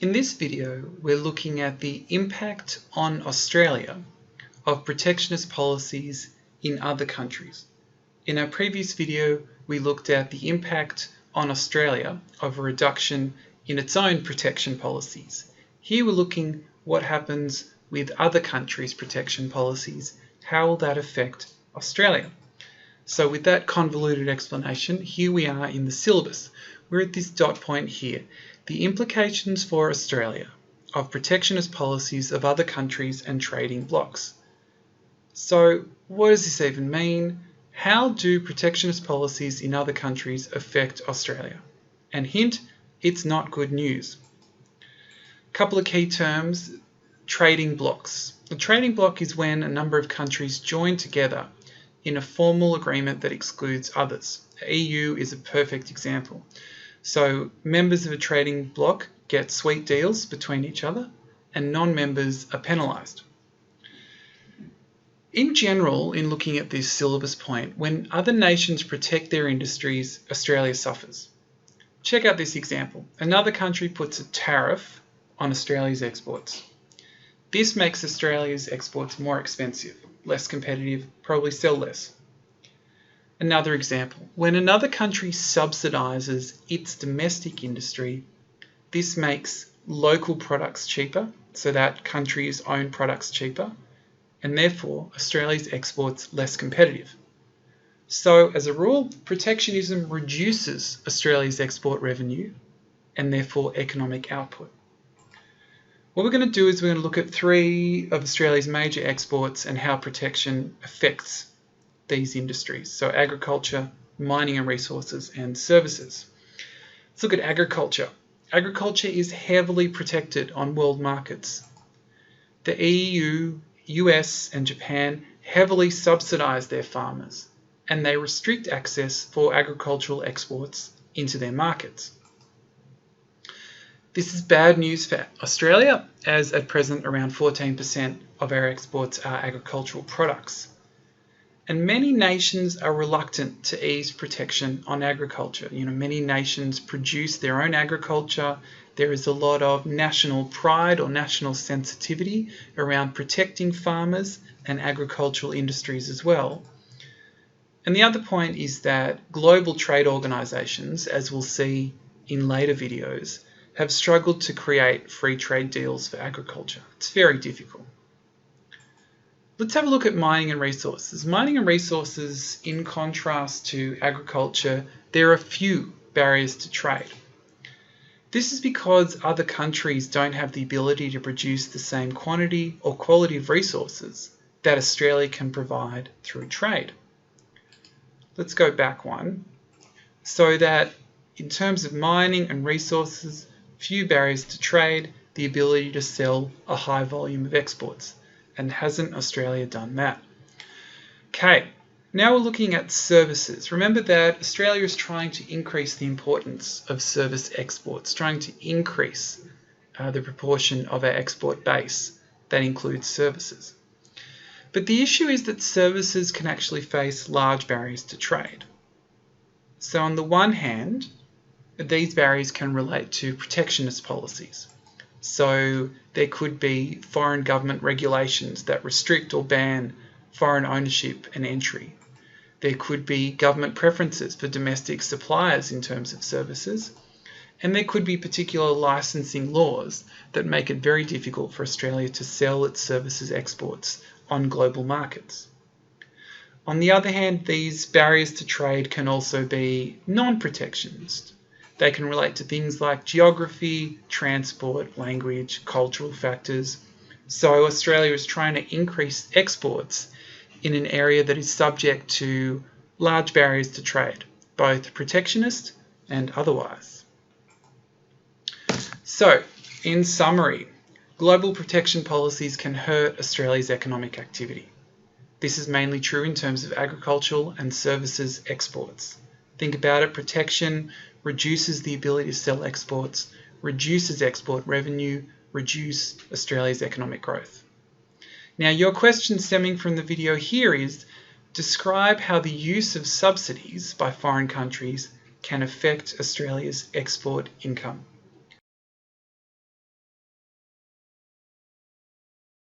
In this video, we're looking at the impact on Australia of protectionist policies in other countries. In our previous video, we looked at the impact on Australia of a reduction in its own protection policies. Here we're looking what happens with other countries' protection policies. How will that affect Australia? So with that convoluted explanation, here we are in the syllabus. We're at this dot point here. The implications for Australia of protectionist policies of other countries and trading blocs. So what does this even mean? How do protectionist policies in other countries affect Australia? And hint, it's not good news. A couple of key terms, trading blocs. A trading bloc is when a number of countries join together in a formal agreement that excludes others. The EU is a perfect example. So members of a trading bloc get sweet deals between each other and non-members are penalised. In general, in looking at this syllabus point, when other nations protect their industries, Australia suffers. Check out this example. Another country puts a tariff on Australia's exports. This makes Australia's exports more expensive, less competitive, probably sell less. Another example, when another country subsidises its domestic industry, this makes local products cheaper, so that country's own products cheaper, and therefore Australia's exports less competitive. So as a rule, protectionism reduces Australia's export revenue and therefore economic output. What we're going to do is we're going to look at three of Australia's major exports and how protection affects these industries. So agriculture, mining and resources, and services. Let's look at agriculture. Agriculture is heavily protected on world markets. The EU, US, and Japan heavily subsidize their farmers, and they restrict access for agricultural exports into their markets. This is bad news for Australia, as at present around 14% of our exports are agricultural products. And many nations are reluctant to ease protection on agriculture. Many nations produce their own agriculture. There is a lot of national pride or national sensitivity around protecting farmers and agricultural industries as well. And the other point is that global trade organisations, as we'll see in later videos, have struggled to create free trade deals for agriculture. It's very difficult. Let's have a look at mining and resources. Mining and resources, in contrast to agriculture, there are few barriers to trade. This is because other countries don't have the ability to produce the same quantity or quality of resources that Australia can provide through trade. Let's go back one. So that in terms of mining and resources, few barriers to trade, the ability to sell a high volume of exports. And hasn't Australia done that? Okay, now we're looking at services. Remember that Australia is trying to increase the importance of service exports, trying to increase the proportion of our export base that includes services. But the issue is that services can actually face large barriers to trade. So on the one hand, these barriers can relate to protectionist policies. So there could be foreign government regulations that restrict or ban foreign ownership and entry. There could be government preferences for domestic suppliers in terms of services. And there could be particular licensing laws that make it very difficult for Australia to sell its services exports on global markets. On the other hand, these barriers to trade can also be non-protectionist. They can relate to things like geography, transport, language, cultural factors. So Australia is trying to increase exports in an area that is subject to large barriers to trade, both protectionist and otherwise. So, in summary, global protection policies can hurt Australia's economic activity. This is mainly true in terms of agricultural and services exports. Think about it, protection reduces the ability to sell exports, reduces export revenue, reduce Australia's economic growth. Now, your question stemming from the video here is, describe how the use of subsidies by foreign countries can affect Australia's export income.